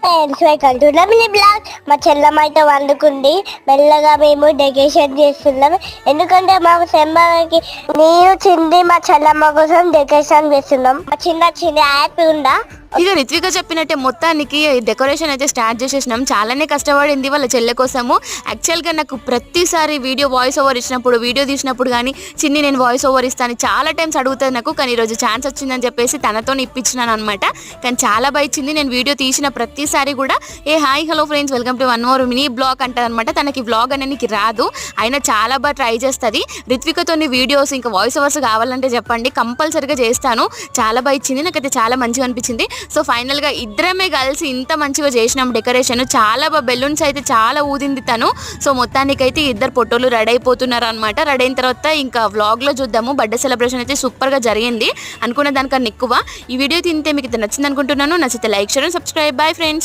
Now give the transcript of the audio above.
Welcome to lovely blog. మా చెల్లమ్మ అయితే వండుకుంది. మెల్లగా మేము డెకరేషన్ చేస్తున్నాం. ఎందుకంటే మా సెమ్మకి నేను చింది మా చెల్లమ్మ కోసం డెకరేషన్ చేస్తున్నాం. మా చిన్న హ్యాపీ ఉందా. ఇక రిత్విక చెప్పినట్టే మొత్తానికి డెకరేషన్ అయితే స్టార్ట్ చేసేసినాం. చాలానే కష్టపడింది వాళ్ళ చెల్లె కోసము. యాక్చువల్గా నాకు ప్రతిసారి వీడియో వాయిస్ ఓవర్ ఇచ్చినప్పుడు, వీడియో తీసినప్పుడు కానీ చిన్ని నేను వాయిస్ ఓవర్ ఇస్తాను చాలా టైమ్స్ అడుగుతుంది నాకు. కానీ ఈరోజు ఛాన్స్ వచ్చిందని చెప్పేసి తనతో ఇప్పించినాను అనమాట. కానీ చాలా బాగా ఇచ్చింది. నేను వీడియో తీసిన ప్రతిసారి కూడా hi hello friends welcome to one more mini blog అంటుంది అనమాట. తనకి బ్లాగ్ అనేది రాదు, అయినా చాలా బాగా ట్రై చేస్తుంది. రిత్వికతో వీడియోస్ ఇంకా వాయిస్ ఓవర్స్ కావాలంటే చెప్పండి, కంపల్సరీగా చేస్తాను. చాలా బాగా ఇచ్చింది, నాకైతే చాలా మంచిగా అనిపించింది. సో ఫైనల్గా ఇద్దరమే కలిసి ఇంత మంచిగా చేసినాం డెకరేషన్. చాలా బాగా బెలూన్స్ అయితే చాలా ఊదింది తను. సో మొత్తానికైతే ఇద్దరు ఫోటోలు రెడీ అయిపోతున్నారు అనమాట. రెడీ అయిన తర్వాత ఇంకా వ్లాగ్లో చూద్దాము. బర్త్డే సెలబ్రేషన్ అయితే సూపర్గా జరిగింది, అనుకున్న దానికన్నా ఎక్కువ. ఈ వీడియో తింటే మీకు నచ్చింది అనుకుంటున్నాను. నచ్చితే like share subscribe. Bye friends.